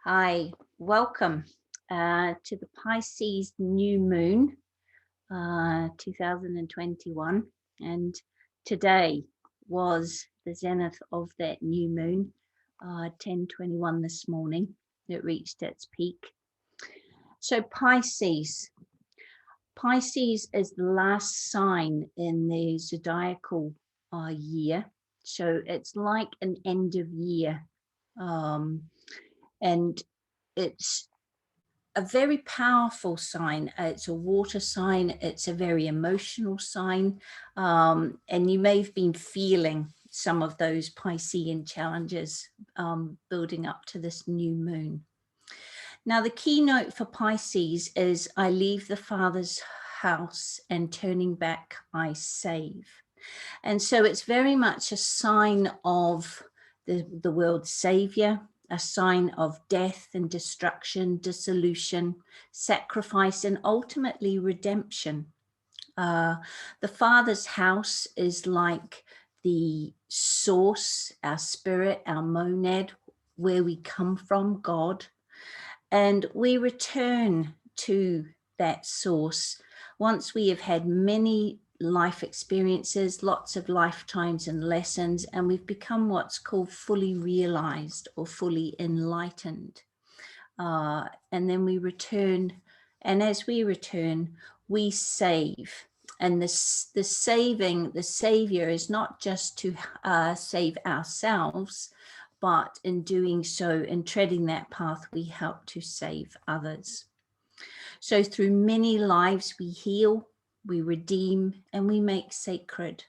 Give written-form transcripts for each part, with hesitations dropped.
Hi, welcome to the Pisces New Moon 2021, and today was the zenith of that new moon, 10:21 this morning. It reached its peak. So Pisces is the last sign in the zodiacal year, so it's like an end of year, and it's a very powerful sign. It's a water sign. It's a very emotional sign. And you may have been feeling some of those Piscean challenges building up to this new moon. Now, the keynote for Pisces is I leave the Father's house and turning back I save. And so it's very much a sign of the world's Saviour, a sign of death and destruction, dissolution, sacrifice, and ultimately redemption. The Father's house is like the source, our spirit, our monad, where we come from, God. And we return to that source once we have had many life experiences, lots of lifetimes and lessons, and we've become what's called fully realized or fully enlightened. And then we return, and as we return, we save. And the Saviour is not just to save ourselves, but in doing so, in treading that path, we help to save others. So through many lives, we heal, we redeem, and we make sacred.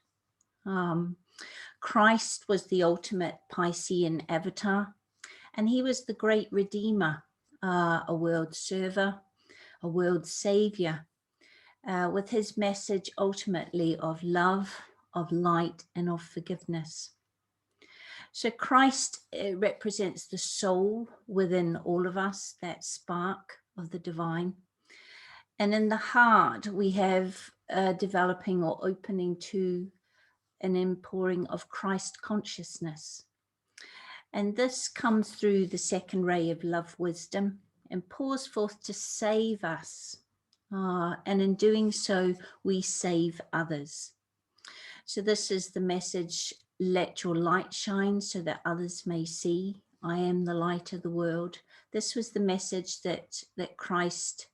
Christ was the ultimate Piscean avatar, and he was the great redeemer, a world server, a world savior, with his message ultimately of love, of light, and of forgiveness. So Christ represents the soul within all of us, that spark of the divine. And in the heart, we have developing or opening to an inpouring of Christ consciousness. And this comes through the second ray of love wisdom and pours forth to save us. And in doing so, we save others. So this is the message, let your light shine so that others may see. I am the light of the world. This was the message that Christ,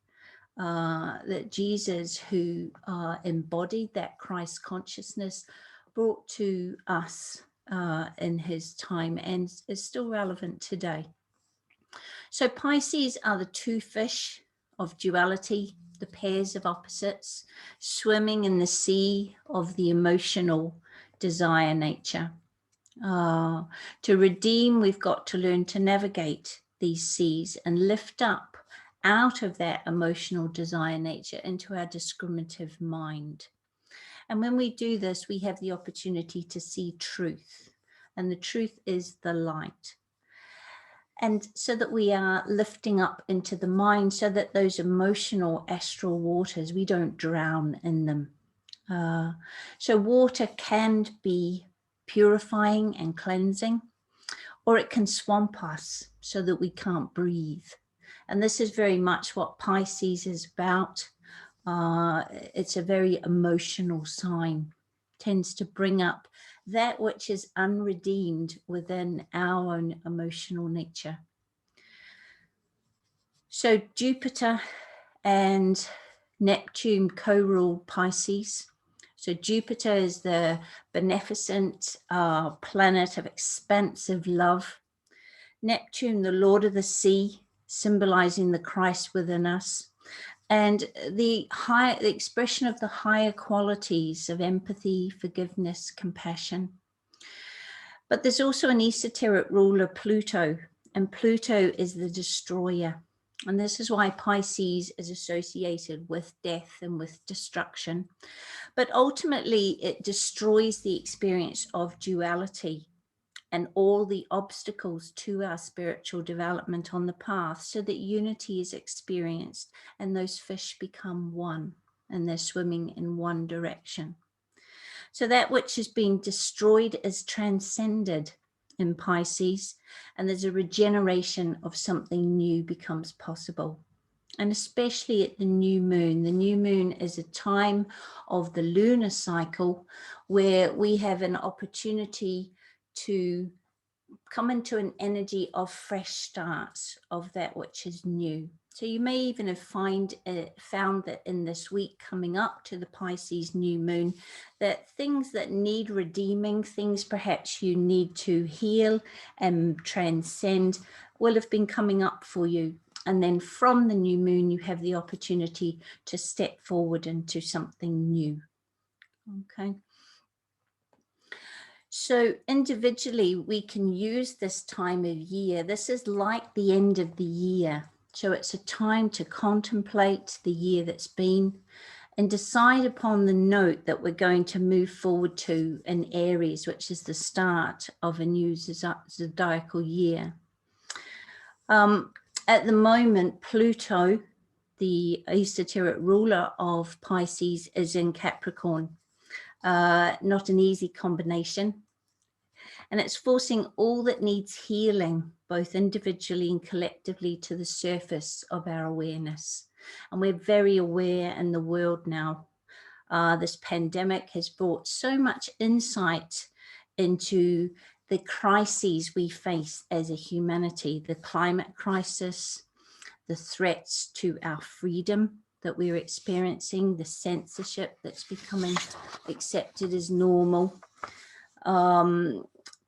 that Jesus, who embodied that Christ consciousness, brought to us in his time and is still relevant today. So Pisces are the two fish of duality, the pairs of opposites, swimming in the sea of the emotional desire nature. To redeem, we've got to learn to navigate these seas and lift up out of that emotional desire nature into our discriminative mind. And when we do this, we have the opportunity to see truth. And the truth is the light. And so that we are lifting up into the mind so that those emotional astral waters, we don't drown in them. So water can be purifying and cleansing, or it can swamp us so that we can't breathe. And this is very much what Pisces is about. It's a very emotional sign, tends to bring up that which is unredeemed within our own emotional nature. So Jupiter and Neptune co-rule Pisces. So Jupiter is the beneficent planet of expansive love. Neptune, the Lord of the sea, symbolizing the Christ within us. And the expression of the higher qualities of empathy, forgiveness, compassion. But there's also an esoteric ruler, Pluto, and Pluto is the destroyer. And this is why Pisces is associated with death and with destruction. But ultimately, it destroys the experience of duality and all the obstacles to our spiritual development on the path so that unity is experienced and those fish become one and they're swimming in one direction. So that which is being destroyed is transcended in Pisces, and there's a regeneration of something new becomes possible. And especially at the new moon. The new moon is a time of the lunar cycle where we have an opportunity to come into an energy of fresh starts, of that which is new. So you may even have found that in this week coming up to the Pisces new moon, that things that need redeeming, things perhaps you need to heal and transcend, will have been coming up for you. And then from the new moon, you have the opportunity to step forward into something new. Okay. So individually, we can use this time of year. This is like the end of the year. So it's a time to contemplate the year that's been and decide upon the note that we're going to move forward to in Aries, which is the start of a new zodiacal year. At the moment, Pluto, the esoteric ruler of Pisces, is in Capricorn. Not an easy combination. And it's forcing all that needs healing, both individually and collectively, to the surface of our awareness. And we're very aware in the world now. This pandemic has brought so much insight into the crises we face as a humanity, the climate crisis, the threats to our freedom that we're experiencing, the censorship that's becoming accepted as normal.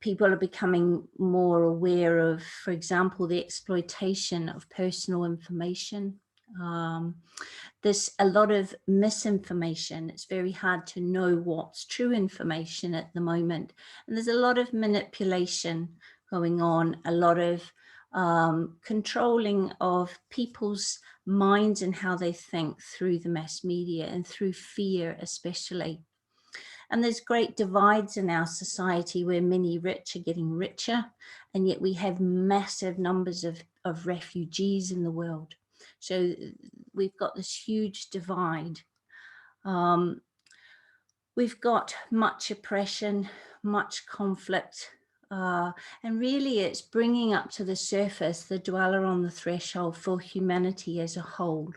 People are becoming more aware of, for example, the exploitation of personal information. There's a lot of misinformation. It's very hard to know what's true information at the moment. And there's a lot of manipulation going on, a lot of controlling of people's minds and how they think through the mass media and through fear especially. And there's great divides in our society where many rich are getting richer, and yet we have massive numbers of refugees in the world. So we've got this huge divide. We've got much oppression, much conflict, and really it's bringing up to the surface the dweller on the threshold for humanity as a whole.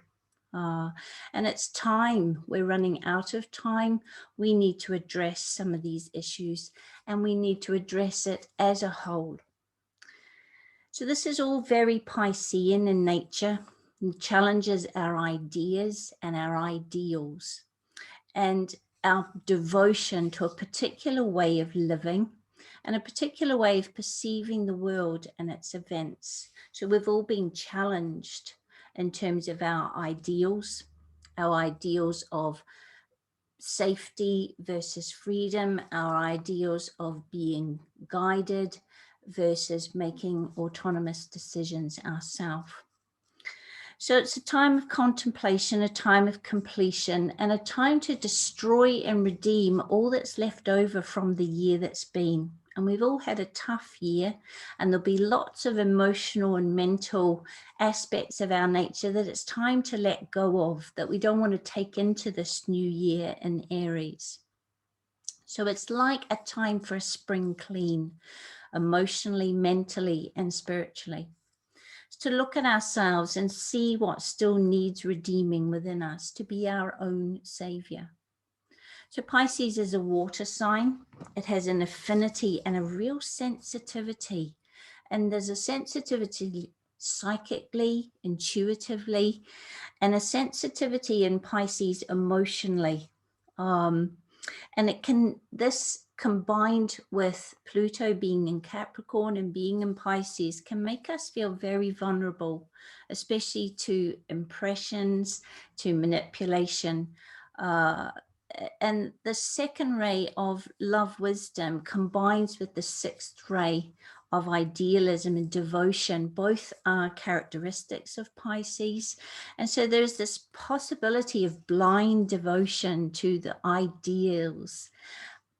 And it's time. We're running out of time. We need to address some of these issues, and we need to address it as a whole. So this is all very Piscean in nature. It challenges our ideas and our ideals and our devotion to a particular way of living and a particular way of perceiving the world and its events. So we've all been challenged in terms of our ideals of safety versus freedom, our ideals of being guided versus making autonomous decisions ourselves. So it's a time of contemplation, a time of completion, and a time to destroy and redeem all that's left over from the year that's been. And we've all had a tough year, and there'll be lots of emotional and mental aspects of our nature that it's time to let go of, that we don't want to take into this new year in Aries. So it's like a time for a spring clean, emotionally, mentally, and spiritually. To look at ourselves and see what still needs redeeming within us to be our own savior. So Pisces is a water sign. It has an affinity and a real sensitivity. And there's a sensitivity psychically, intuitively, and a sensitivity in Pisces emotionally. And this combined with Pluto being in Capricorn and being in Pisces can make us feel very vulnerable, especially to impressions, to manipulation. And the second ray of love wisdom combines with the sixth ray of idealism and devotion. Both are characteristics of Pisces. And so there's this possibility of blind devotion to the ideals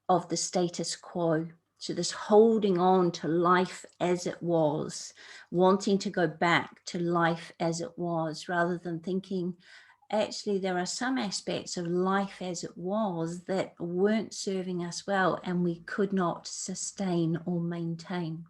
of the status quo. So this holding on to life as it was, wanting to go back to life as it was, rather than thinking actually there are some aspects of life as it was that weren't serving us well and we could not sustain or maintain.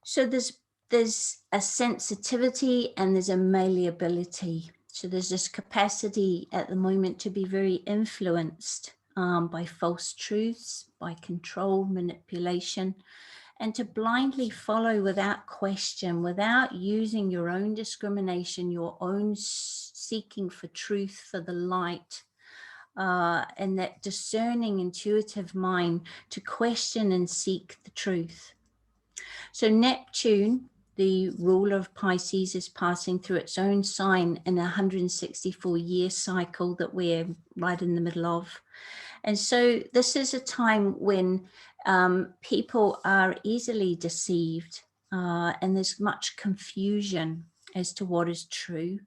So there's a sensitivity and there's a malleability. So there's this capacity at the moment to be very influenced by false truths, by control, manipulation, and to blindly follow without question, without using your own discrimination, your own seeking for truth, for the light, and that discerning, intuitive mind to question and seek the truth. So Neptune, the ruler of Pisces, is passing through its own sign in a 164-year cycle that we're right in the middle of. And so this is a time when people are easily deceived and there's much confusion as to what is true.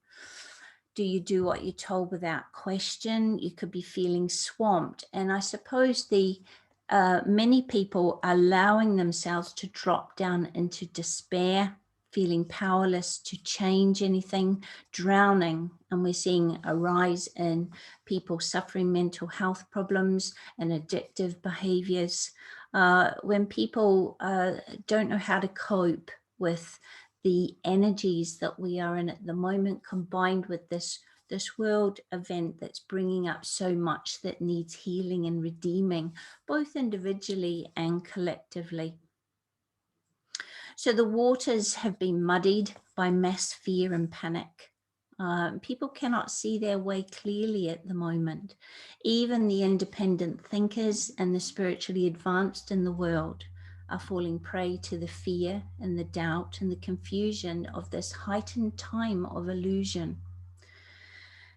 Do you do what you're told without question? You could be feeling swamped. And I suppose many people are allowing themselves to drop down into despair, feeling powerless to change anything, drowning. And we're seeing a rise in people suffering mental health problems and addictive behaviors. When people don't know how to cope with the energies that we are in at the moment, combined with this world event that's bringing up so much that needs healing and redeeming, both individually and collectively. So the waters have been muddied by mass fear and panic. People cannot see their way clearly at the moment. Even the independent thinkers and the spiritually advanced in the world are falling prey to the fear and the doubt and the confusion of this heightened time of illusion.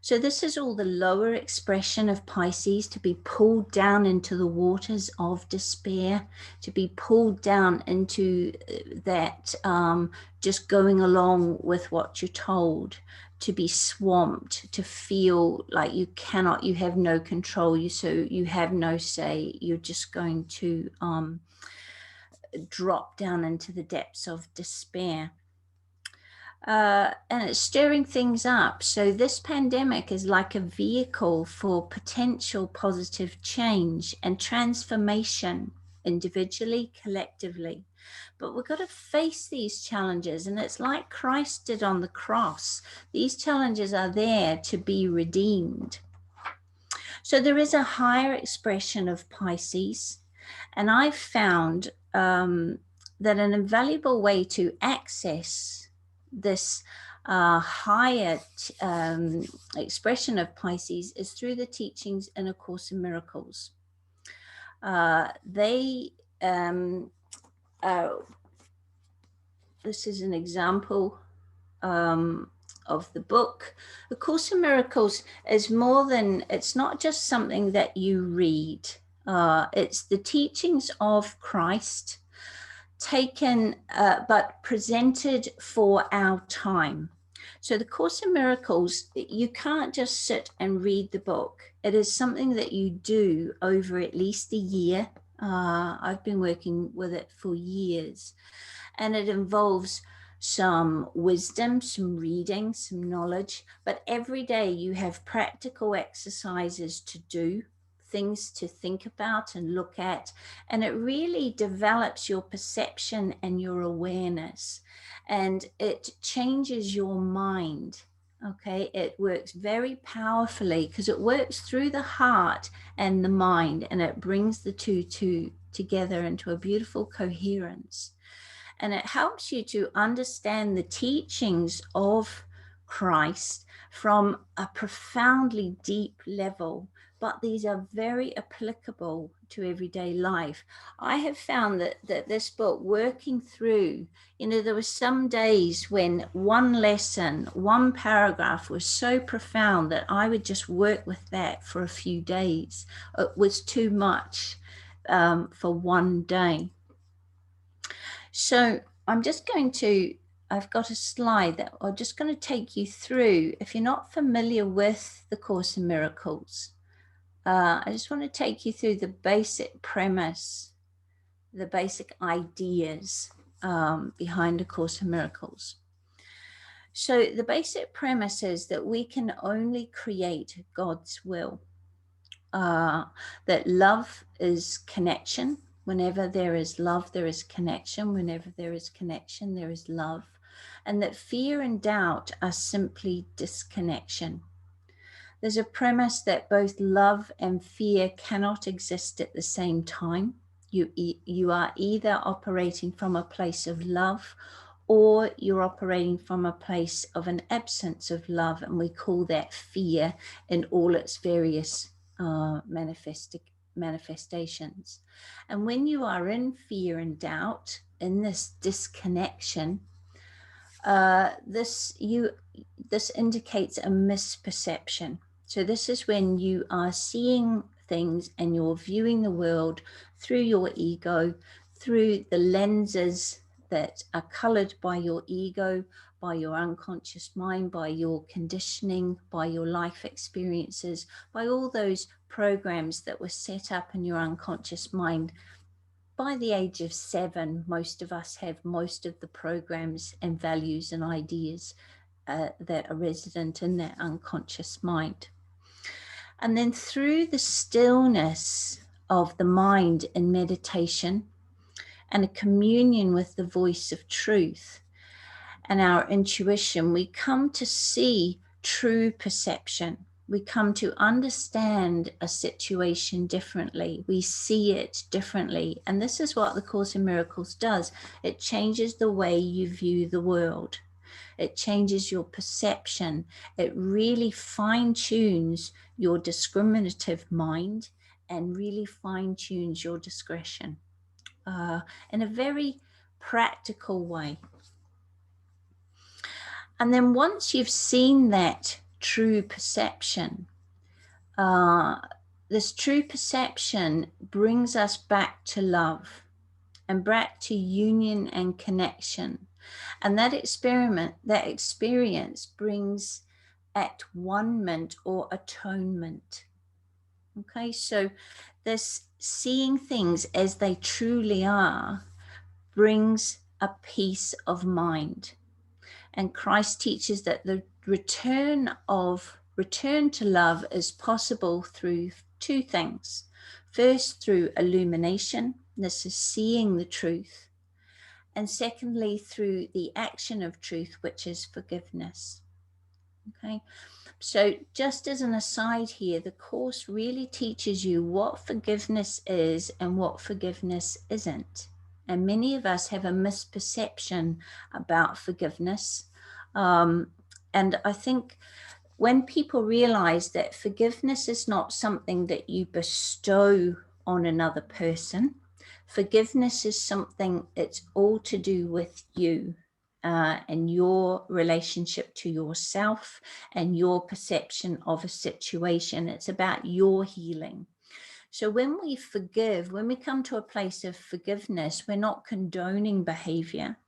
So this is all the lower expression of Pisces, to be pulled down into the waters of despair, to be pulled down into that just going along with what you're told, to be swamped, to feel like you have no control, so you have no say, you're just going to drop down into the depths of despair. And it's stirring things up. So this pandemic is like a vehicle for potential positive change and transformation, individually, collectively. But we've got to face these challenges, and it's like Christ did on the cross. These challenges are there to be redeemed. So there is a higher expression of Pisces, and I've found that an invaluable way to access this higher expression of Pisces is through the teachings in A Course in Miracles. This is an example of the book. A Course in Miracles is more than, it's not just something that you read. It's the teachings of Christ taken but presented for our time. So the Course in Miracles, you can't just sit and read the book. It is something that you do over at least a year. I've been working with it for years, and it involves some wisdom, some reading, some knowledge, but every day you have practical exercises to do, things to think about and look at, and it really develops your perception and your awareness, and it changes your mind. Okay, it works very powerfully because it works through the heart and the mind, and it brings the two together into a beautiful coherence. And it helps you to understand the teachings of Christ from a profoundly deep level, but these are very applicable to everyday life. I have found that this book, working through, there were some days when one lesson, one paragraph was so profound that I would just work with that for a few days. It was too much for one day. So I've got a slide that I'm just going to take you through. If you're not familiar with the Course in Miracles, I just want to take you through the basic premise, the basic ideas behind A Course in Miracles. So the basic premise is that we can only create God's will. That love is connection. Whenever there is love, there is connection. Whenever there is connection, there is love. And that fear and doubt are simply disconnection. There's a premise that both love and fear cannot exist at the same time. You are either operating from a place of love, or you're operating from a place of an absence of love, and we call that fear in all its various manifestations. And when you are in fear and doubt, in this disconnection, this indicates a misperception. So this is when you are seeing things and you're viewing the world through your ego, through the lenses that are colored by your ego, by your unconscious mind, by your conditioning, by your life experiences, by all those programs that were set up in your unconscious mind. By the age of 7, most of us have most of the programs and values and ideas that are resident in that unconscious mind. And then through the stillness of the mind in meditation and a communion with the voice of truth and our intuition, we come to see true perception. We come to understand a situation differently. We see it differently. And this is what the Course in Miracles does. It changes the way you view the world. It changes your perception. It really fine-tunes your discriminative mind and really fine-tunes your discretion in a very practical way. And then once you've seen that true perception, this true perception brings us back to love and back to union and connection. And that experience brings at-one-ment or atonement. Okay, so this seeing things as they truly are brings a peace of mind. And Christ teaches that the return to love is possible through 2 things. First, through illumination. This is seeing the truth. And secondly, through the action of truth, which is forgiveness. Okay, so just as an aside here, the Course really teaches you what forgiveness is and what forgiveness isn't. And many of us have a misperception about forgiveness. And I think when people realize that forgiveness is not something that you bestow on another person, forgiveness is something, it's all to do with you and your relationship to yourself and your perception of a situation. It's about your healing. So when we forgive, when we come to a place of forgiveness, we're not condoning behavior.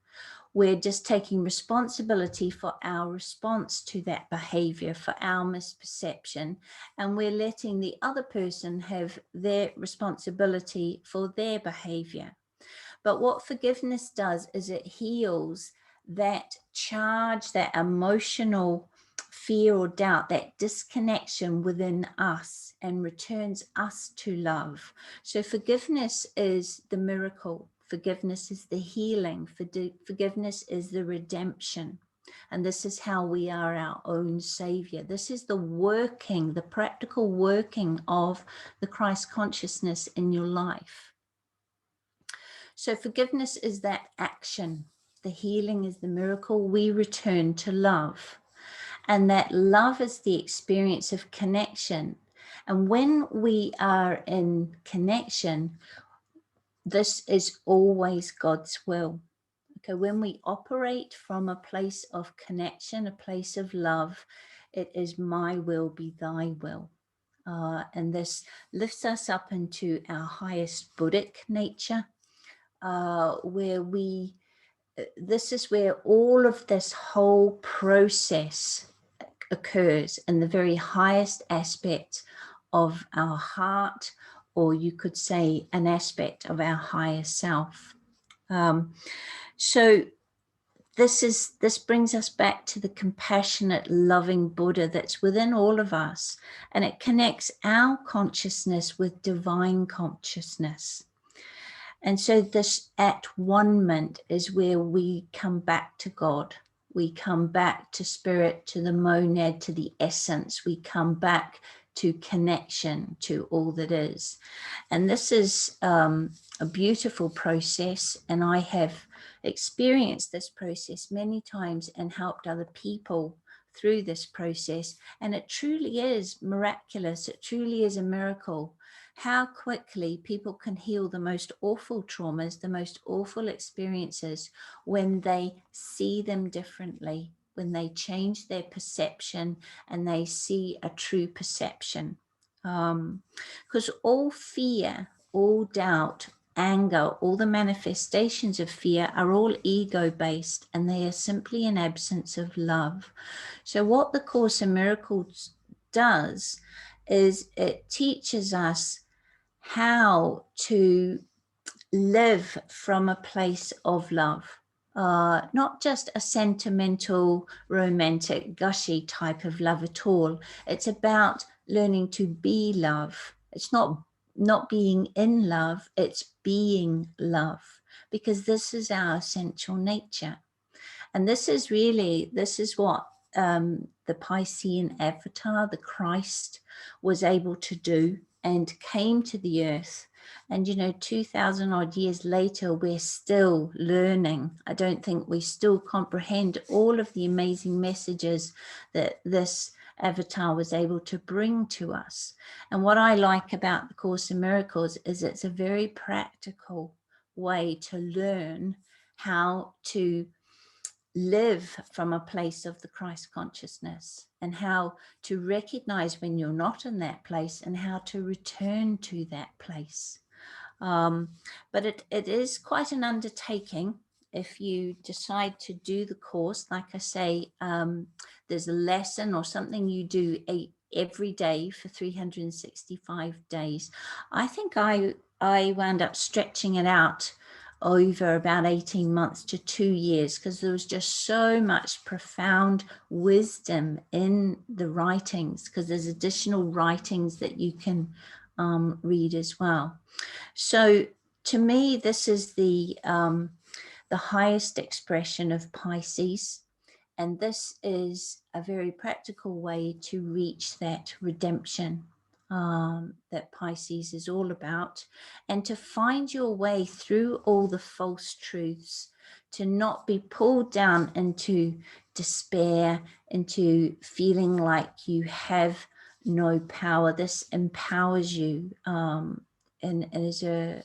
We're just taking responsibility for our response to that behavior, for our misperception, and we're letting the other person have their responsibility for their behavior. But what forgiveness does is it heals that charge, that emotional fear or doubt, that disconnection within us, and returns us to love. So forgiveness is the miracle. Forgiveness is the healing. Forgiveness is the redemption. And this is how we are our own Saviour. This is the working, the practical working of the Christ consciousness in your life. So forgiveness is that action. The healing is the miracle. We return to love. And that love is the experience of connection. And when we are in connection, this is always God's will. Okay, when we operate from a place of connection, a place of love, it is my will be thy will. And this lifts us up into our highest Buddhic nature, where this is where all of this whole process occurs in the very highest aspect of our heart, or you could say an aspect of our higher self. So this brings us back to the compassionate, loving Buddha that's within all of us, and it connects our consciousness with divine consciousness. And so this at-one-ment is where we come back to God. We come back to spirit, to the monad, to the essence. We come back to connection, to all that is. And this is a beautiful process, and I have experienced this process many times and helped other people through this process, and it truly is miraculous. It truly is a miracle how quickly people can heal the most awful traumas, the most awful experiences, when they see them differently, when they change their perception and they see a true perception. Because all fear, all doubt, anger, all the manifestations of fear are all ego-based, and they are simply an absence of love. So what the Course in Miracles does is it teaches us how to live from a place of love. Not just a sentimental, romantic, gushy type of love at all. It's about learning to be love. It's not being in love, it's being love, because this is our essential nature. And this is what the Piscean avatar, the Christ, was able to do and came to the earth. And, 2,000 odd years later, we're still learning. I don't think we still comprehend all of the amazing messages that this avatar was able to bring to us. And what I like about the Course in Miracles is it's a very practical way to learn how to live from a place of the Christ consciousness, and how to recognize when you're not in that place and how to return to that place. But it is quite an undertaking if you decide to do the course. Like I say, there's a lesson or something you do every day for 365 days. I think I wound up stretching it out over about 18 months to 2 years, because there was just so much profound wisdom in the writings, because there's additional writings that you can read as well. So to me, this is the highest expression of Pisces, and this is a very practical way to reach that redemption that Pisces is all about, and to find your way through all the false truths, to not be pulled down into despair, into feeling like you have no power. This empowers you, and is a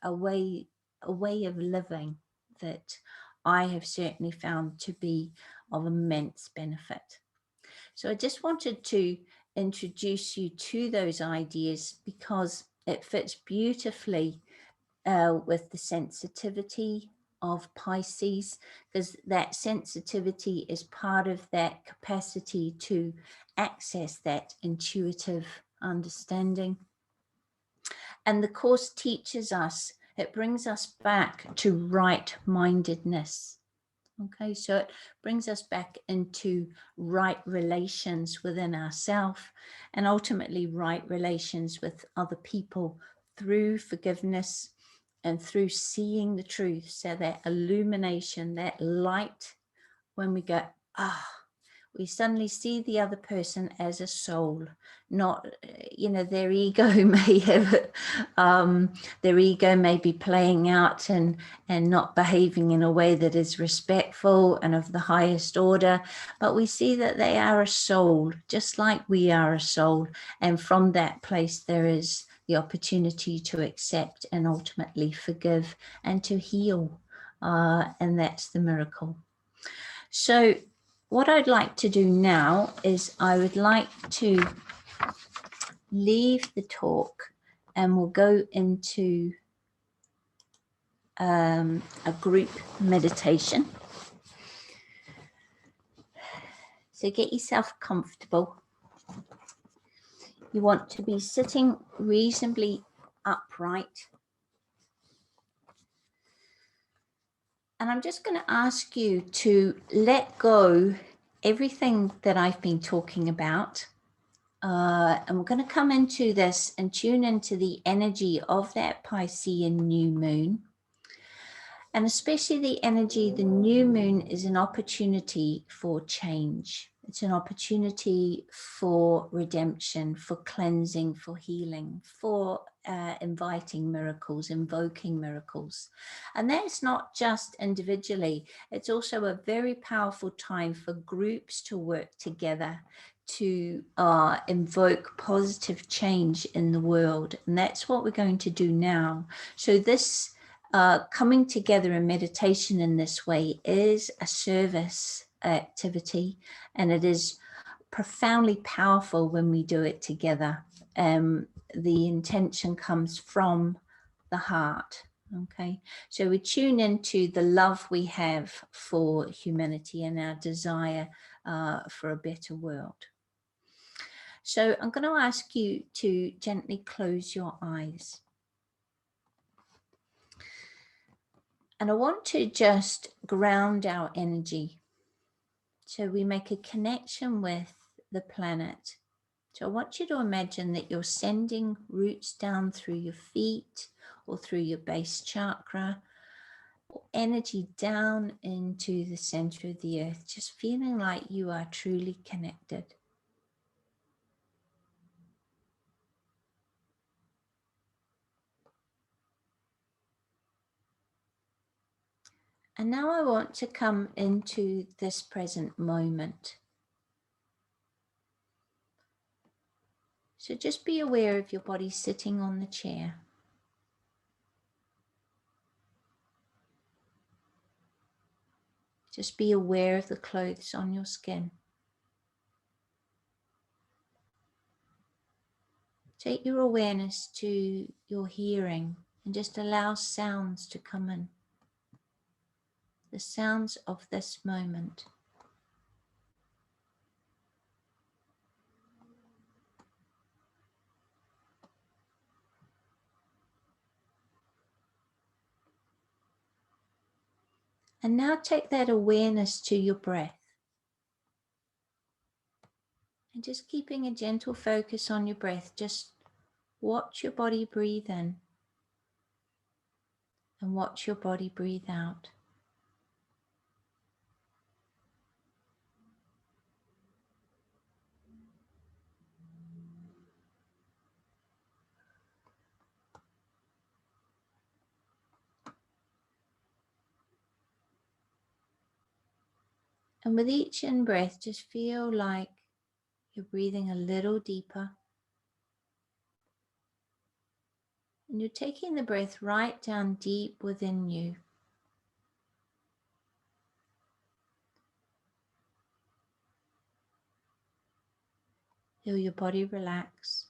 way of living that I have certainly found to be of immense benefit. So I just wanted to introduce you to those ideas because it fits beautifully with the sensitivity of Pisces, because that sensitivity is part of that capacity to access that intuitive understanding. And the Course teaches us, it brings us back to right-mindedness. Okay, so it brings us back into right relations within ourselves, and ultimately right relations with other people through forgiveness and through seeing the truth. So that illumination, that light, when we go, we suddenly see the other person as a soul, not, their ego may have, their ego may be playing out and not behaving in a way that is respectful and of the highest order, but we see that they are a soul, just like we are a soul. And from that place, there is the opportunity to accept and ultimately forgive and to heal. And that's the miracle. So what I'd like to do now is I would like to leave the talk and we'll go into a group meditation. So get yourself comfortable. You want to be sitting reasonably upright. And I'm just going to ask you to let go everything that I've been talking about. And we're going to come into this and tune into the energy of that Piscean new moon. And especially the energy, the new moon is an opportunity for change. It's an opportunity for redemption, for cleansing, for healing, for inviting miracles, invoking miracles. And that's not just individually. It's also a very powerful time for groups to work together to invoke positive change in the world. And that's what we're going to do now. So this coming together in meditation in this way is a service activity, and it is profoundly powerful when we do it together. The intention comes from the heart. Okay, so we tune into the love we have for humanity and our desire for a better world. So I'm going to ask you to gently close your eyes. And I want to just ground our energy. So we make a connection with the planet. So I want you to imagine that you're sending roots down through your feet or through your base chakra, or energy down into the center of the earth, just feeling like you are truly connected. And now I want to come into this present moment. So just be aware of your body sitting on the chair. Just be aware of the clothes on your skin. Take your awareness to your hearing and just allow sounds to come in. The sounds of this moment. And now take that awareness to your breath. And just keeping a gentle focus on your breath, just watch your body breathe in and watch your body breathe out. And with each in-breath, just feel like you're breathing a little deeper. And you're taking the breath right down deep within you. Feel your body relax.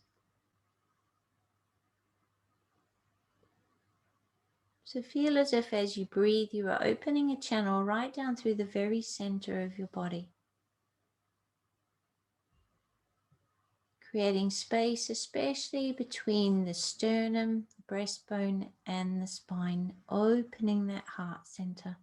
So feel as if as you breathe, you are opening a channel right down through the very center of your body. Creating space, especially between the sternum, the breastbone, and the spine, opening that heart center.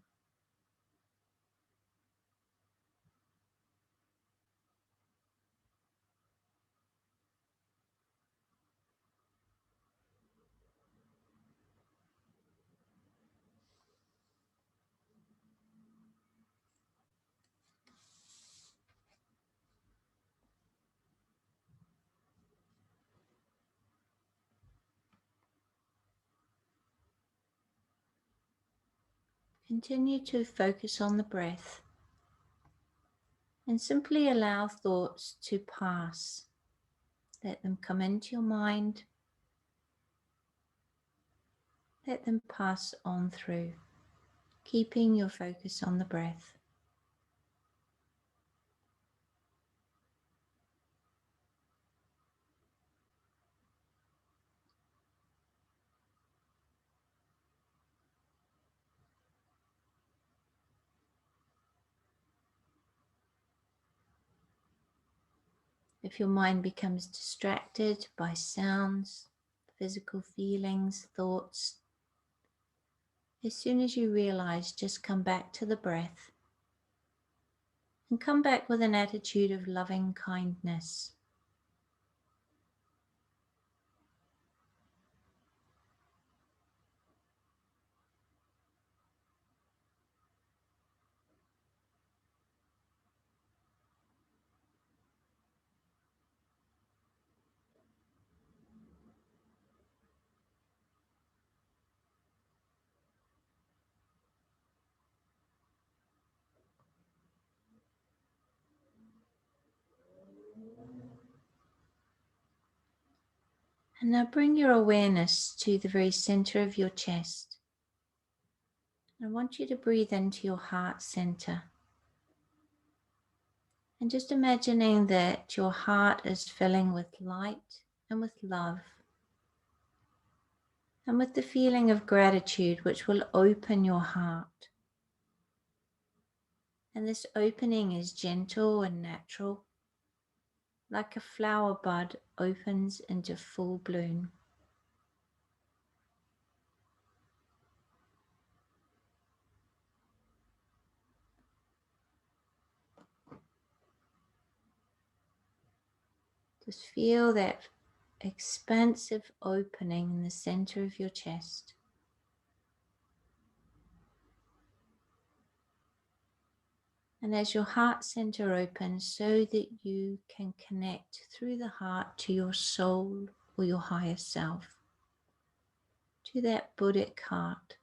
Continue to focus on the breath and simply allow thoughts to pass. Let them come into your mind. Let them pass on through, keeping your focus on the breath. If your mind becomes distracted by sounds, physical feelings, thoughts, As soon as you realize, just come back to the breath and come back with an attitude of loving kindness. And now bring your awareness to the very center of your chest. I want you to breathe into your heart center. And just imagining that your heart is filling with light and with love. And with the feeling of gratitude which will open your heart. And this opening is gentle and natural, like a flower bud opens into full bloom. Just feel that expansive opening in the center of your chest. And as your heart center opens, so that you can connect through the heart to your soul or your higher self, to that Buddhic heart.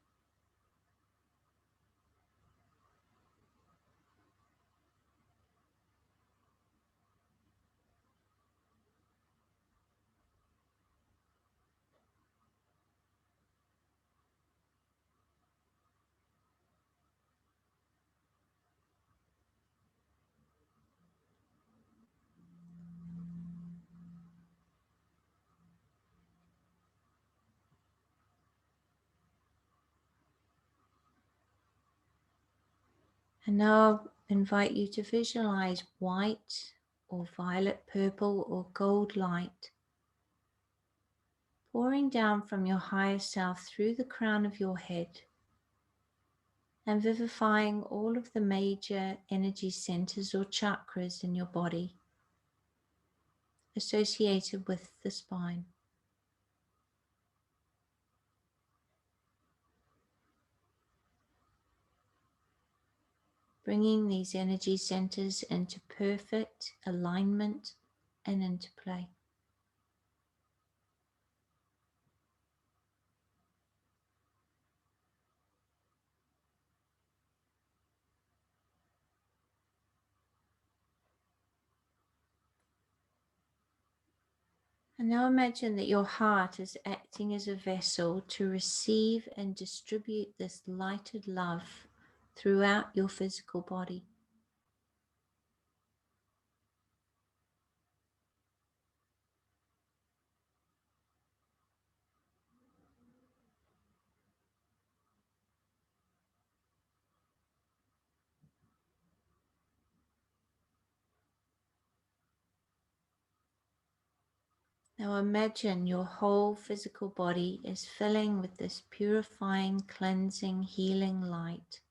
And now I invite you to visualize white or violet, purple or gold light pouring down from your higher self through the crown of your head and vivifying all of the major energy centers or chakras in your body associated with the spine. Bringing these energy centers into perfect alignment and into play. And now imagine that your heart is acting as a vessel to receive and distribute this lighted love throughout your physical body. Now imagine your whole physical body is filling with this purifying, cleansing, healing light.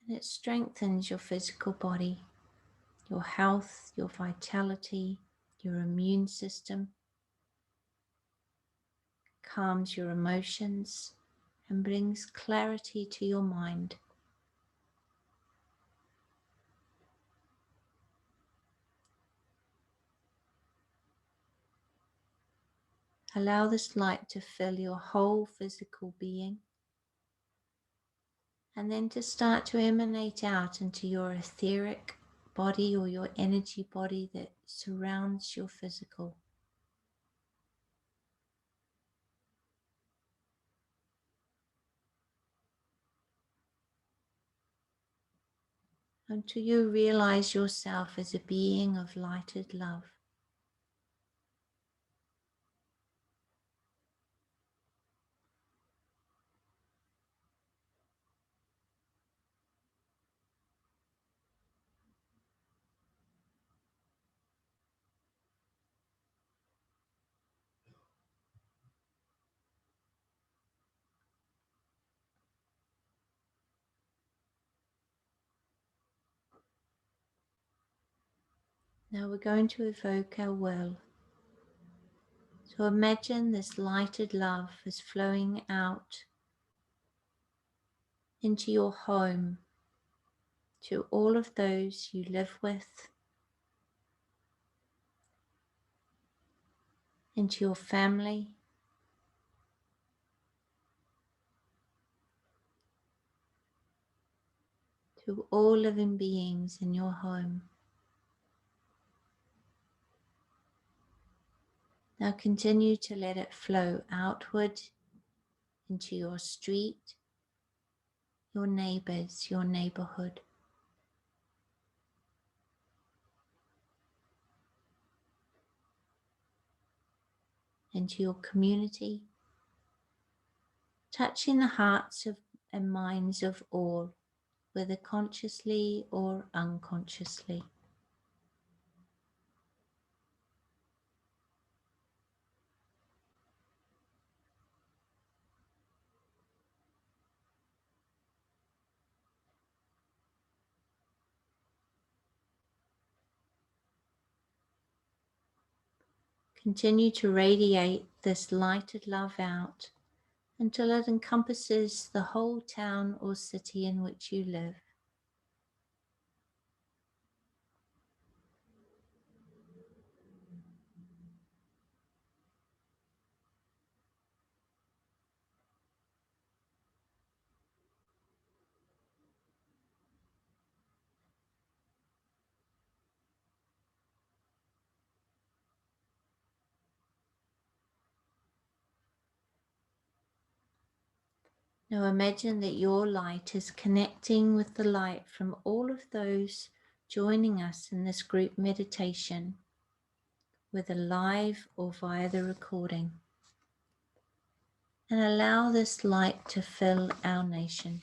And it strengthens your physical body, your health, your vitality, your immune system, calms your emotions, and brings clarity to your mind. Allow this light to fill your whole physical being and then to start to emanate out into your etheric body or your energy body that surrounds your physical. Until you realize yourself as a being of lighted love. Now we're going to evoke our will. So imagine this lighted love is flowing out into your home, to all of those you live with, into your family, to all living beings in your home. Now continue to let it flow outward into your street, your neighbors, your neighborhood. Into your community, touching the hearts of and minds of all, whether consciously or unconsciously. Continue to radiate this lighted love out until it encompasses the whole town or city in which you live. Now imagine that your light is connecting with the light from all of those joining us in this group meditation, whether live or via the recording. And allow this light to fill our nation.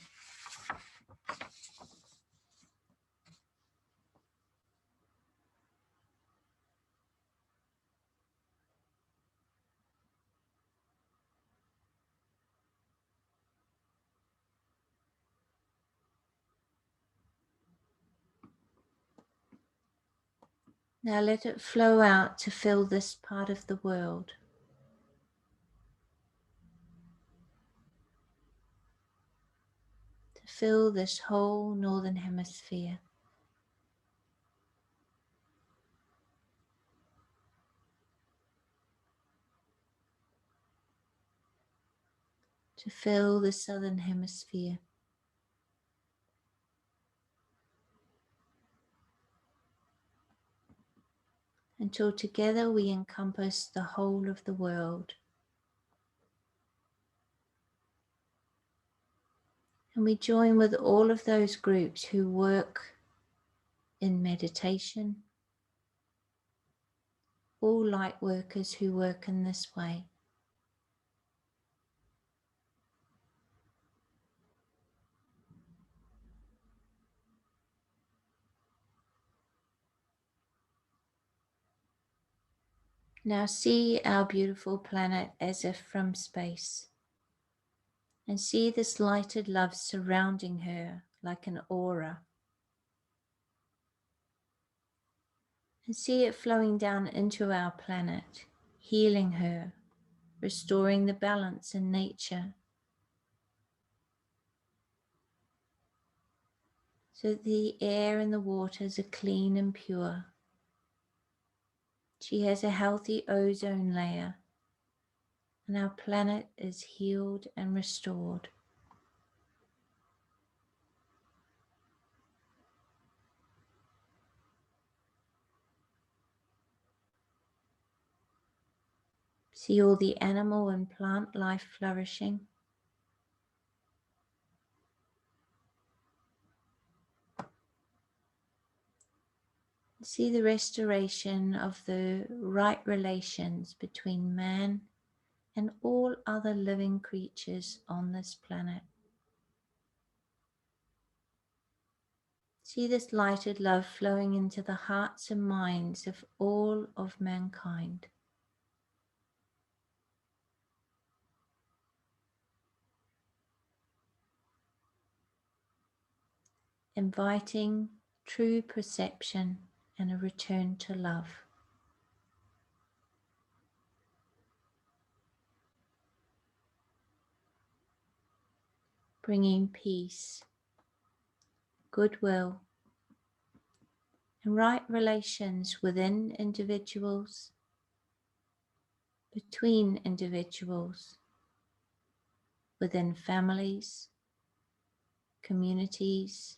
Now let it flow out to fill this part of the world. To fill this whole northern hemisphere. To fill the southern hemisphere. Until together we encompass the whole of the world. And we join with all of those groups who work in meditation, all light workers who work in this way. Now see our beautiful planet as if from space, and see this lighted love surrounding her like an aura, and see it flowing down into our planet, healing her, restoring the balance in nature, so that the air and the waters are clean and pure. She has a healthy ozone layer, and our planet is healed and restored. See all the animal and plant life flourishing. See the restoration of the right relations between man and all other living creatures on this planet. See this lighted love flowing into the hearts and minds of all of mankind. Inviting true perception and a return to love. Bringing peace, goodwill, and right relations within individuals, between individuals, within families, communities,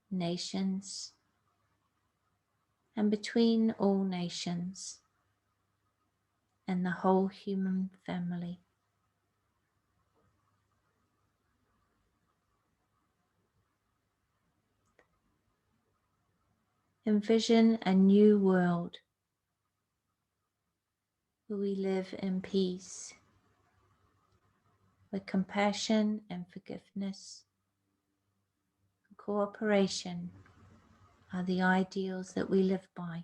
nations, and between all nations and the whole human family. Envision a new world where we live in peace, where compassion and forgiveness and cooperation are the ideals that we live by.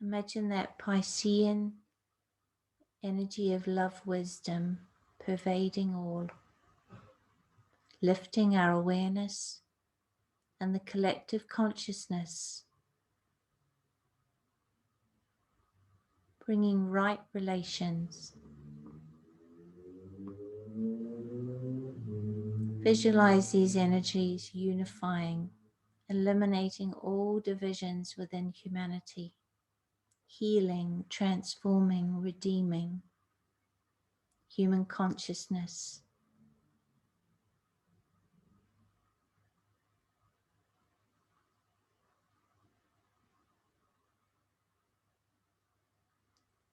Imagine that Piscean energy of love, wisdom pervading all, lifting our awareness and the collective consciousness, bringing right relations. Visualize these energies unifying, eliminating all divisions within humanity, healing, transforming, redeeming human consciousness.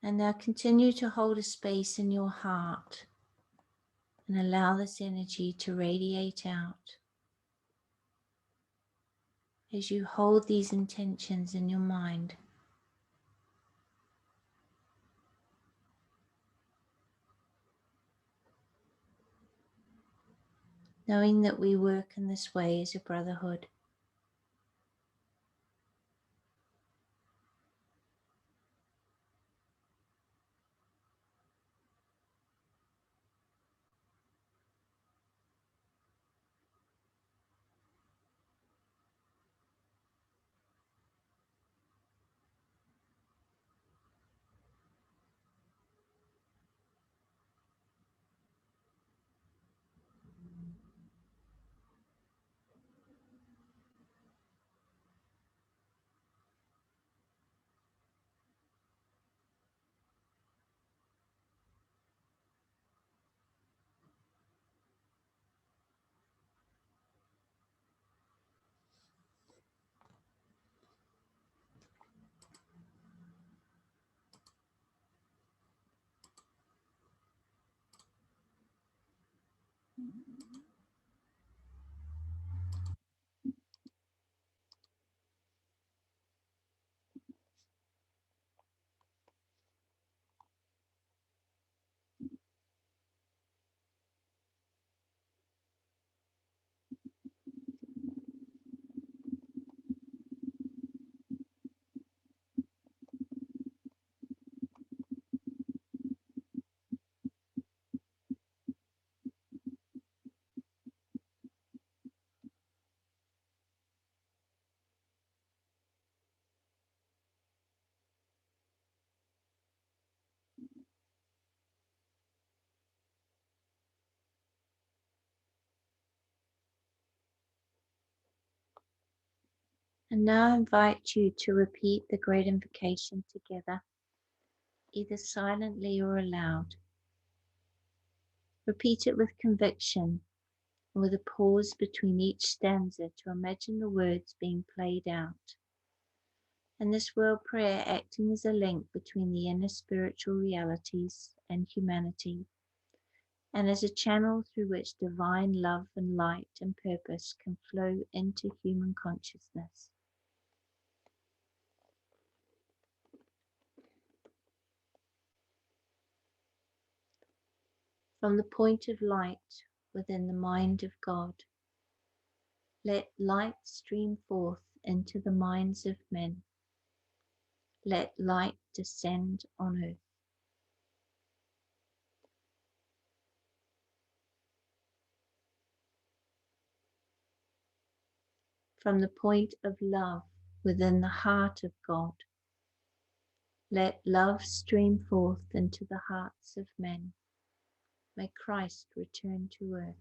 And now continue to hold a space in your heart and allow this energy to radiate out as you hold these intentions in your mind. Knowing that we work in this way as a brotherhood. And now I invite you to repeat the Great Invocation together, either silently or aloud. Repeat it with conviction and with a pause between each stanza to imagine the words being played out. And this world prayer acting as a link between the inner spiritual realities and humanity, and as a channel through which divine love and light and purpose can flow into human consciousness. From the point of light within the mind of God, let light stream forth into the minds of men. Let light descend on earth. from the point of love within the heart of God. Let love stream forth into the hearts of men. May Christ return to earth.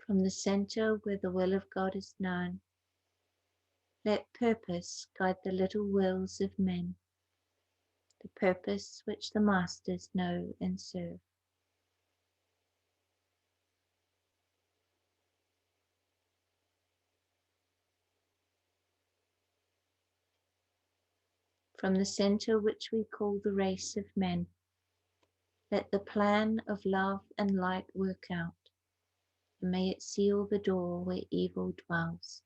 From the center where the will of God is known, let purpose guide the little wills of men, the purpose which the masters know and serve. From the center which we call the race of men, let the plan of love and light work out, and may it seal the door where evil dwells.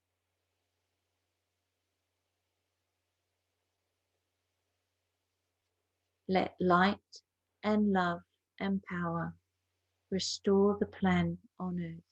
Let light and love and power restore the plan on earth.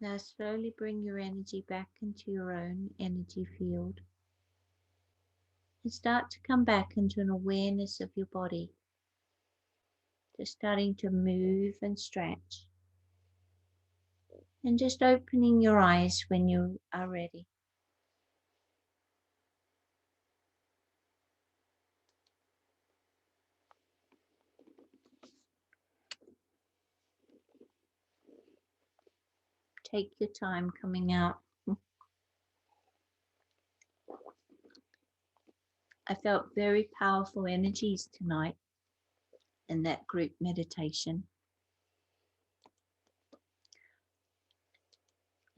Now slowly bring your energy back into your own energy field and start to come back into an awareness of your body. Just starting to move and stretch and just opening your eyes when you are ready. Take your time coming out. I felt very powerful energies tonight in that group meditation.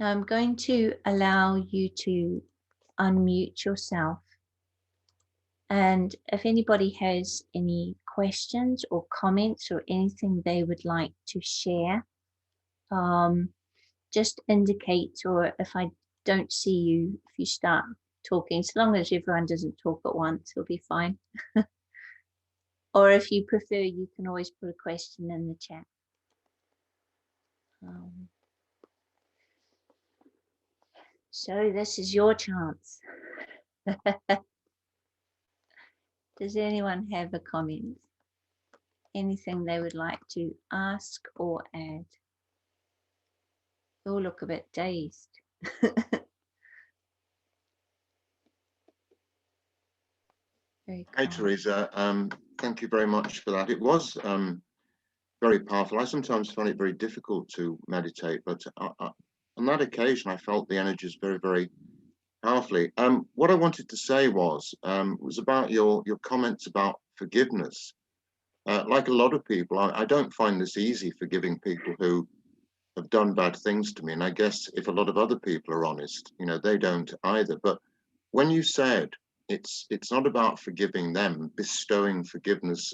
Now I'm going to allow you to unmute yourself. And if anybody has any questions or comments or anything they would like to share, just indicate, or if I don't see you, if you start talking, as long as everyone doesn't talk at once, it'll be fine. Or if you prefer, you can always put a question in the chat. So this is your chance. Does anyone have a comment? Anything they would like to ask or add? You all look a bit dazed. Hey, Teresa, thank you very much for that. It was very powerful. I sometimes find it very difficult to meditate, but on that occasion, I felt the energies very, very powerfully. What I wanted to say was about your comments about forgiveness. Like a lot of people, I don't find this easy forgiving people who have done bad things to me. And I guess if a lot of other people are honest, you know, they don't either. But when you said it's not about forgiving them, bestowing forgiveness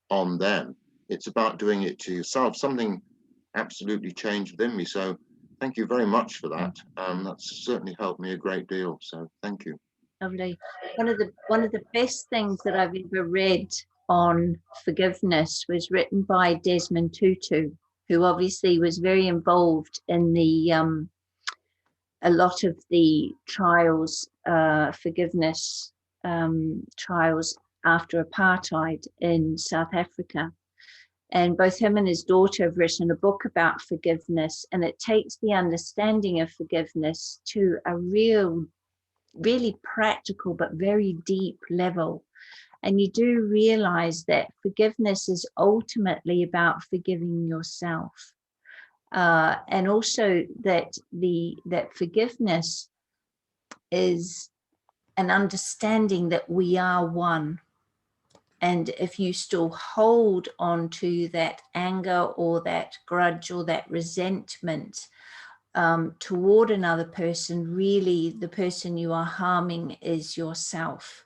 on them, it's about doing it to yourself. Something absolutely changed within me. So thank you very much for that. That's certainly helped me a great deal. So thank you. Lovely. One of the best things that I've ever read on forgiveness was written by Desmond Tutu, who obviously was very involved in the a lot of the trials, forgiveness trials after apartheid in South Africa. And both him and his daughter have written a book about forgiveness, and it takes the understanding of forgiveness to a really practical but very deep level. And you do realize that forgiveness is ultimately about forgiving yourself. And also that forgiveness is an understanding that we are one. And if you still hold on to that anger or that grudge or that resentment toward another person, really the person you are harming is yourself.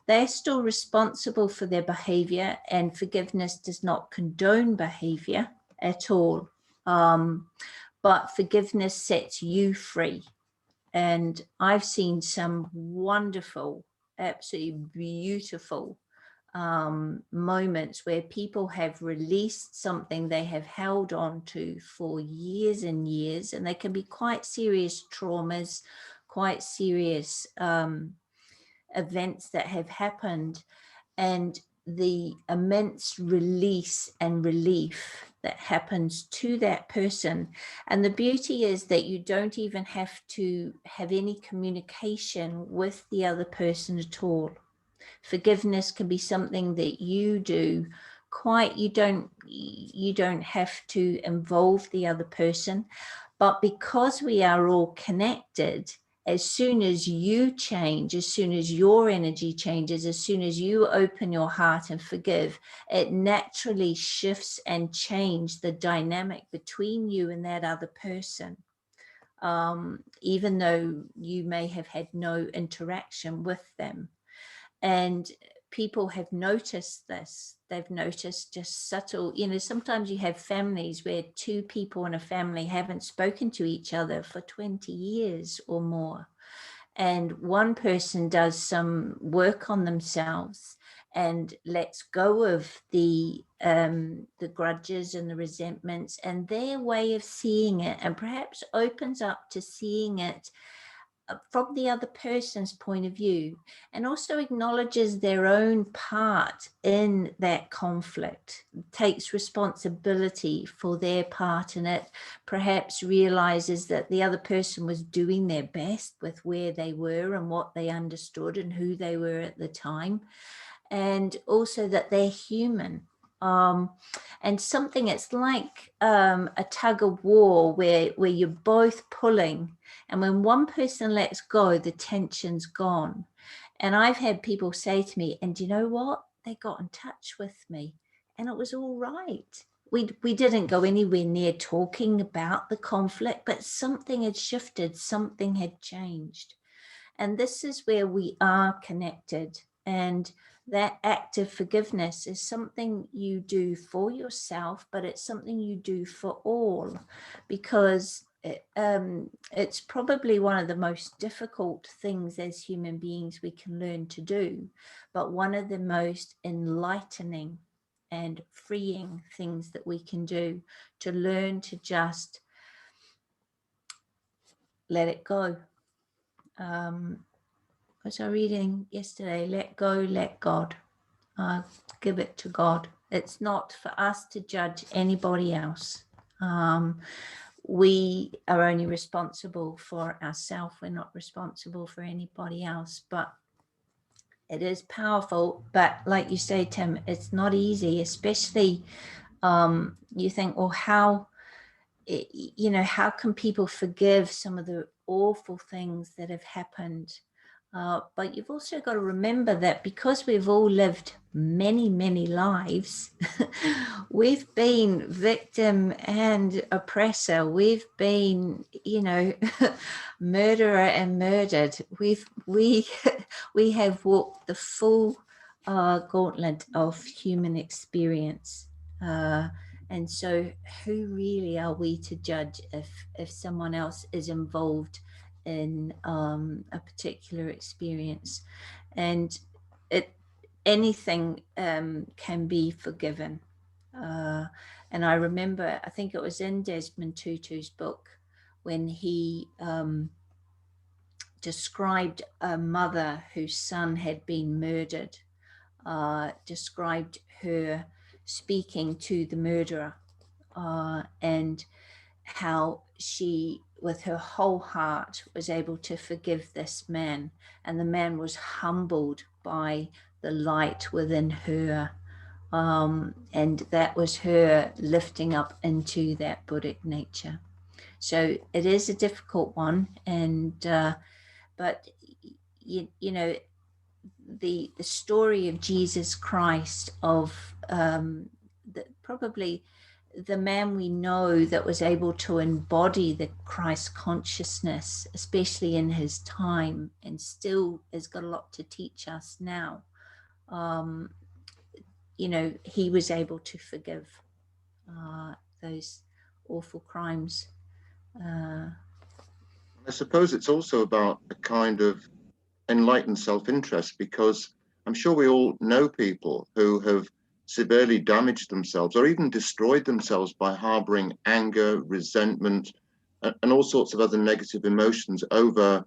They're still responsible for their behavior, and forgiveness does not condone behavior at all. But forgiveness sets you free. And I've seen some wonderful, absolutely beautiful moments where people have released something they have held on to for years and years, and they can be quite serious traumas, quite serious events that have happened, and the immense release and relief that happens to that person. And the beauty is that you don't even have to have any communication with the other person at all. Forgiveness can be something that you do you don't have to involve the other person. But because we are all connected, as soon as you change, as soon as your energy changes, as soon as you open your heart and forgive, it naturally shifts and changes the dynamic between you and that other person. Even though you may have had no interaction with them. And people have noticed this. They've noticed just subtle, sometimes you have families where two people in a family haven't spoken to each other for 20 years or more. And one person does some work on themselves and lets go of the grudges and the resentments and their way of seeing it, and perhaps opens up to seeing it from the other person's point of view, and also acknowledges their own part in that conflict, takes responsibility for their part in it, perhaps realizes that the other person was doing their best with where they were and what they understood and who they were at the time, and also that they're human. And something, it's like a tug of war where you're both pulling, and when one person lets go, the tension's gone. And I've had people say to me, and you know what? They got in touch with me and it was all right. We didn't go anywhere near talking about the conflict, but something had shifted, something had changed. And this is where we are connected. And that act of forgiveness is something you do for yourself, but it's something you do for all, because it's probably one of the most difficult things as human beings we can learn to do, but one of the most enlightening and freeing things that we can do, to learn to just let it go. Was I reading yesterday? Let go, let God. Give it to God. It's not for us to judge anybody else. We are only responsible for ourselves. We're not responsible for anybody else. But it is powerful. But like you say, Tim, it's not easy, especially you think, well, how can people forgive some of the awful things that have happened? But you've also got to remember that because we've all lived many, many lives, we've been victim and oppressor. We've been, murderer and murdered. We have walked the full gauntlet of human experience. And so who really are we to judge if someone else is involved in a particular experience? And anything can be forgiven. And I remember, I think it was in Desmond Tutu's book, when he described a mother whose son had been murdered, described her speaking to the murderer, and how she, with her whole heart, was able to forgive this man, and the man was humbled by the light within her, and that was her lifting up into that Buddhic nature. So it is a difficult one, and but you know, the story of Jesus Christ, of probably the man we know that was able to embody the Christ consciousness, especially in his time, and still has got a lot to teach us now. You know, he was able to forgive those awful crimes. I suppose it's also about a kind of enlightened self-interest, because I'm sure we all know people who have severely damaged themselves or even destroyed themselves by harboring anger, resentment, and all sorts of other negative emotions over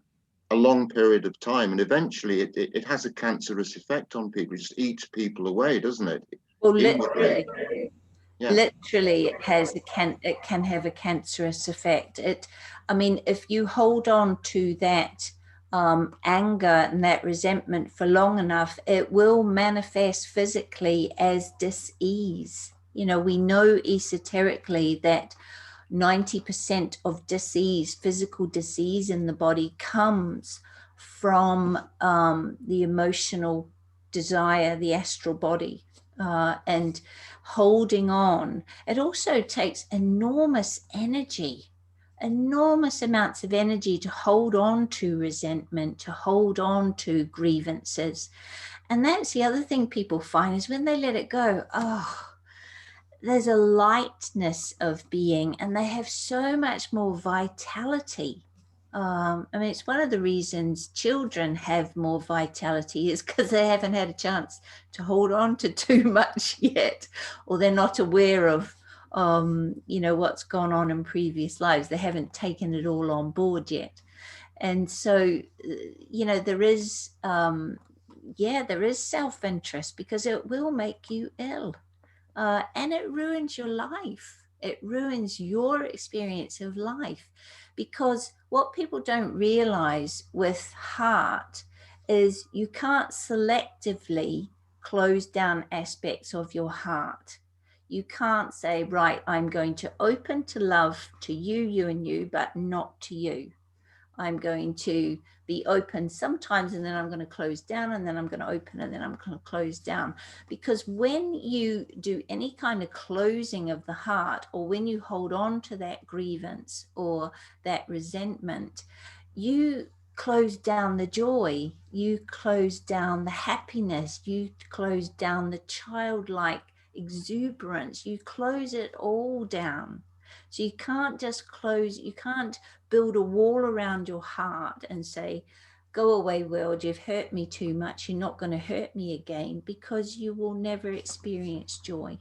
a long period of time. And eventually it has a cancerous effect on people. It just eats people away, doesn't it? Well, literally. Yeah. Literally, it can have a cancerous effect. I mean, if you hold on to that anger and that resentment for long enough, it will manifest physically as dis-ease. You know, we know esoterically that 90% of dis-ease, physical dis-ease in the body, comes from the emotional desire, the astral body. And holding on. It also takes enormous energy, enormous amounts of energy to hold on to resentment, to hold on to grievances. And that's the other thing people find, is when they let it go, there's a lightness of being, and they have so much more vitality. I mean, it's one of the reasons children have more vitality, is because they haven't had a chance to hold on to too much yet, or they're not aware of, you know, what's gone on in previous lives. They haven't taken it all on board yet. And so, you know, there is self-interest, because it will make you ill, and it ruins your life. It ruins your experience of life. Because what people don't realize with heart is you can't selectively close down aspects of your heart. You can't say, right, I'm going to open to love to you, you and you, but not to you. I'm going to be open sometimes, and then I'm going to close down, and then I'm going to open, and then I'm going to close down. Because when you do any kind of closing of the heart, or when you hold on to that grievance or that resentment, you close down the joy, you close down the happiness, you close down the childlike exuberance, you close it all down. So you can't just close, you can't build a wall around your heart and say, go away, world, you've hurt me too much, you're not going to hurt me again, because you will never experience joy.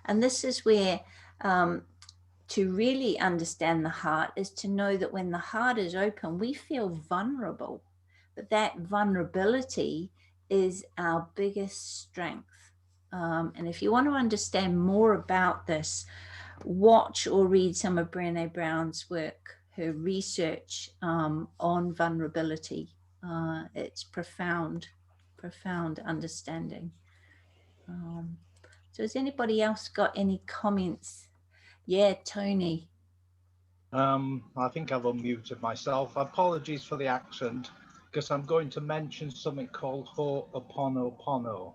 And this is where to really understand the heart is to know that when the heart is open, we feel vulnerable, but that vulnerability is our biggest strength. And if you want to understand more about this, watch or read some of Brené Brown's work, her research on vulnerability. It's profound understanding. So has anybody else got any comments? Yeah, Tony. I think I've unmuted myself. Apologies for the accent, because I'm going to mention something called Ho'oponopono,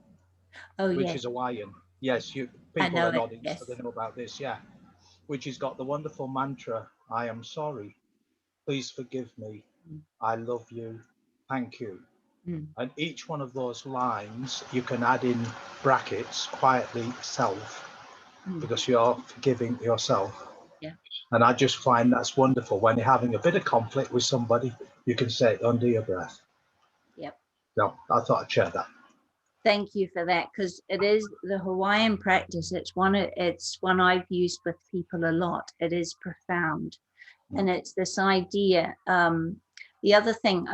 which is Hawaiian. Yes, people are nodding, so they know about this, yeah. Which has got the wonderful mantra, I am sorry, please forgive me, I love you, thank you. And each one of those lines, you can add in brackets, quietly, self, because you're forgiving yourself. Yeah. And I just find that's wonderful. When you're having a bit of conflict with somebody, you can say it under your breath. Yep. So I thought I'd share that. Thank you for that, because it is the Hawaiian practice. It's one I've used with people a lot. It is profound. And it's this idea. The other thing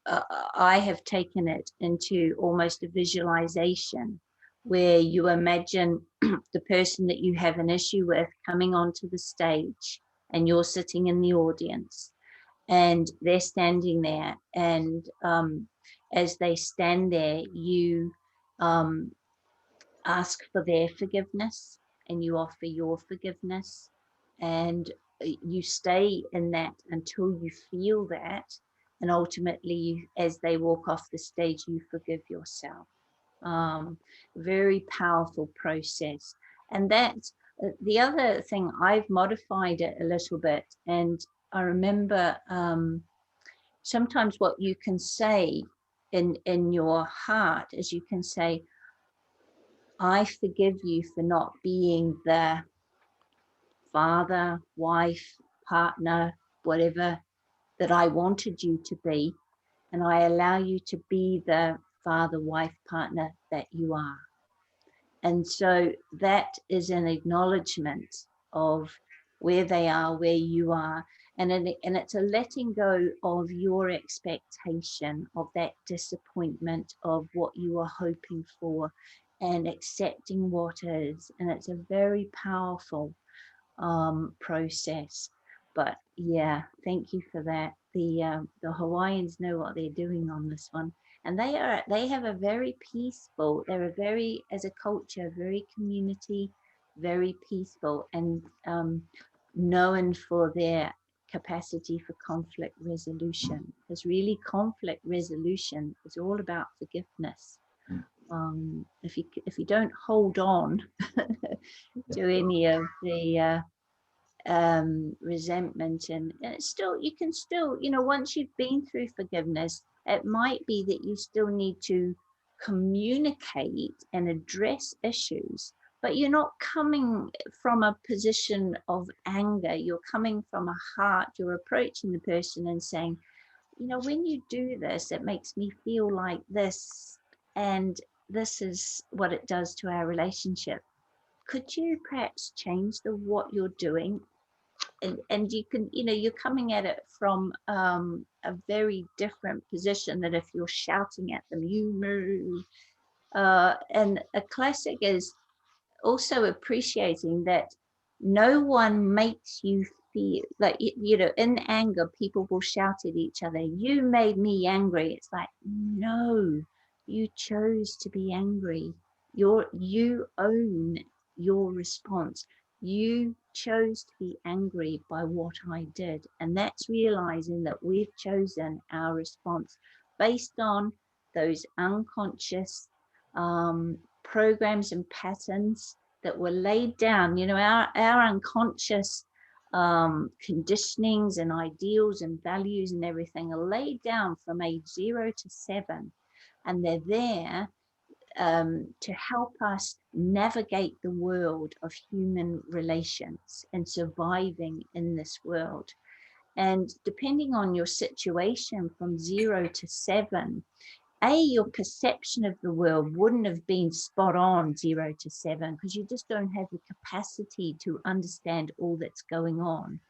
I have taken it into almost a visualization, where you imagine the person that you have an issue with coming onto the stage, and you're sitting in the audience, and they're standing there, and as they stand there, you ask for their forgiveness, and you offer your forgiveness, and you stay in that until you feel that, and ultimately as they walk off the stage, you forgive yourself. Very powerful process. And that's the other thing. I've modified it a little bit, and I remember sometimes what you can say in your heart is you can say, I forgive you for not being the father, wife, partner, whatever that I wanted you to be, and I allow you to be the father, wife, partner that you are. And so that is an acknowledgement of where they are, where you are, and it's a letting go of your expectation of that disappointment of what you are hoping for, and accepting what is. And it's a very powerful process. But yeah, thank you for that. The Hawaiians know what they're doing on this one, and they have a very peaceful, they're a very, as a culture, very community, very peaceful, and known for their capacity for conflict resolution. Because really conflict resolution is all about forgiveness. If you don't hold on to any of the resentment, and it's still, you can still, once you've been through forgiveness, it might be that you still need to communicate and address issues, but you're not coming from a position of anger. You're coming from a heart. You're approaching the person and saying, when you do this, it makes me feel like this, and this is what it does to our relationship. Could you perhaps change what you're doing? And you can, you're coming at it from a very different position than if you're shouting at them, you move. And a classic is also appreciating that no one makes you feel like, in anger, people will shout at each other, you made me angry. It's like, no, you chose to be angry. You own your response. You chose to be angry by what I did. And that's realizing that we've chosen our response based on those unconscious programs and patterns that were laid down. Our unconscious conditionings and ideals and values and everything are laid down from age 0 to 7. And they're there to help us navigate the world of human relations and surviving in this world. And depending on your situation from 0 to 7, your perception of the world wouldn't have been spot on 0 to 7, because you just don't have the capacity to understand all that's going on.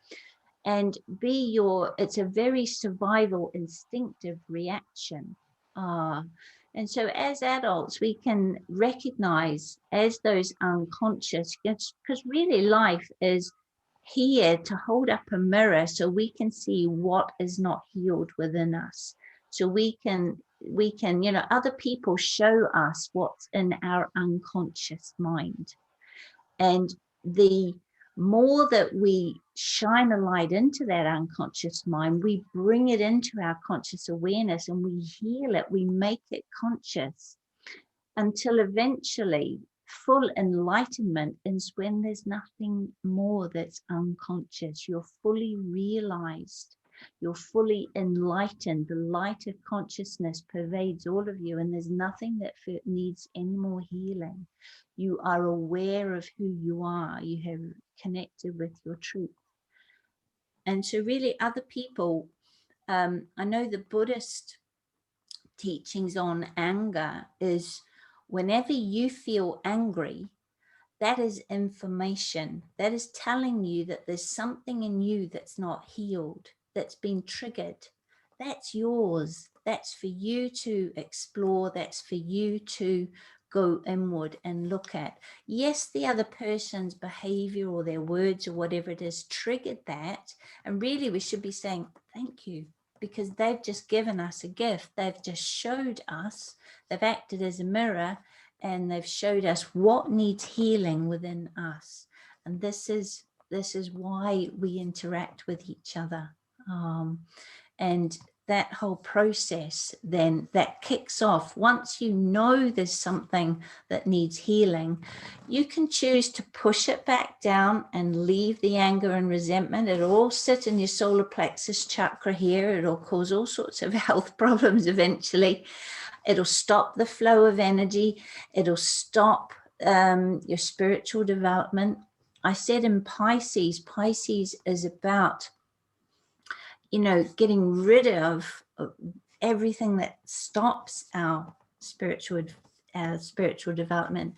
And it's a very survival instinctive reaction. And so as adults, we can recognize as those unconscious, because really life is here to hold up a mirror so we can see what is not healed within us. So we can, other people show us what's in our unconscious mind. And the more that we shine a light into that unconscious mind, we bring it into our conscious awareness and we heal it, we make it conscious, until eventually full enlightenment is when there's nothing more that's unconscious. You're fully realized. You're fully enlightened. The light of consciousness pervades all of you, and there's nothing that needs any more healing. You are aware of who you are. You have connected with your truth. And so really other people, I know the Buddhist teachings on anger is whenever you feel angry, that is information. That is telling you that there's something in you that's not healed, that's been triggered. That's yours. That's for you to explore. That's for you to go inward and look at. Yes, the other person's behavior or their words or whatever it is triggered that. And really we should be saying, thank you, because they've just given us a gift. They've just showed us, they've acted as a mirror, and they've showed us what needs healing within us. And this is why we interact with each other. And that whole process then that kicks off. Once you know there's something that needs healing, you can choose to push it back down and leave the anger and resentment. It'll all sit in your solar plexus chakra here. It'll cause all sorts of health problems eventually. It'll stop the flow of energy. It'll stop your spiritual development. I said in Pisces, Pisces is about, you know, getting rid of everything that stops our spiritual development,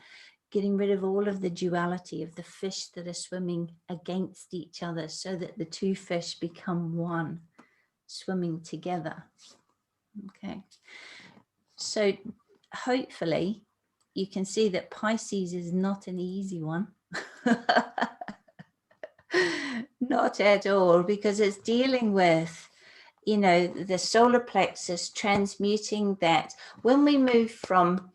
getting rid of all of the duality of the fish that are swimming against each other, so that the two fish become one, swimming together. Okay. So hopefully you can see that Pisces is not an easy one. Not at all, because it's dealing with, you know, the solar plexus, transmuting that. When we move from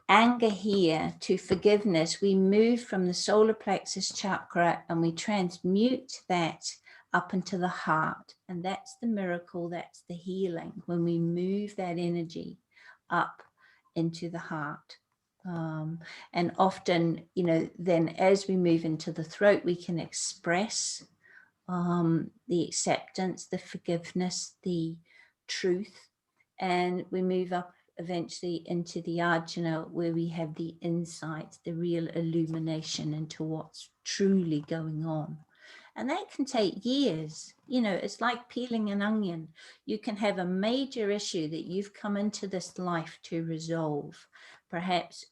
anger here to forgiveness, we move from the solar plexus chakra and we transmute that up into the heart. And that's the miracle, that's the healing, when we move that energy up into the heart. And often, you know, then as we move into the throat, we can express the acceptance, the forgiveness, the truth, and we move up eventually into the ajna, where we have the insight, the real illumination into what's truly going on. And that can take years. You know, it's like peeling an onion. You can have a major issue that you've come into this life to resolve. Perhaps,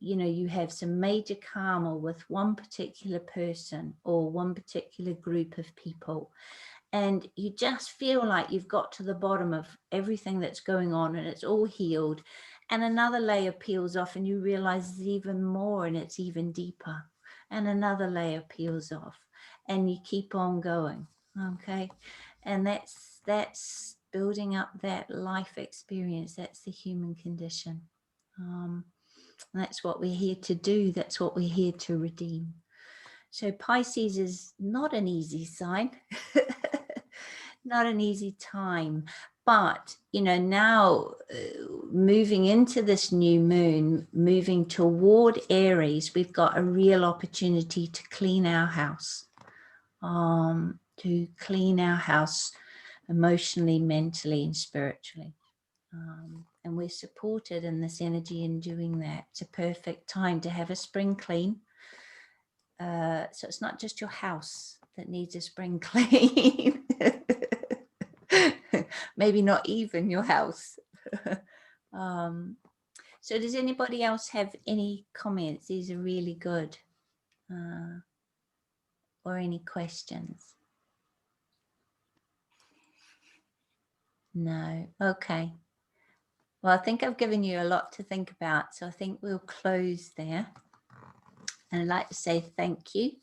you know, you have some major karma with one particular person or one particular group of people, and you just feel like you've got to the bottom of everything that's going on and it's all healed. And another layer peels off and you realize there's even more and it's even deeper. And another layer peels off and you keep on going. Okay. And that's building up that life experience. That's the human condition. That's what we're here to do. That's what we're here to redeem. So Pisces is not an easy sign, not an easy time. But, you know, now moving into this new moon, moving toward Aries, we've got a real opportunity to clean our house, emotionally, mentally, and spiritually. And we're supported in this energy in doing that. It's a perfect time to have a spring clean. So it's not just your house that needs a spring clean. Maybe not even your house. So does anybody else have any comments? These are really good. Or any questions? No. Okay. Well, I think I've given you a lot to think about, so I think we'll close there. And I'd like to say thank you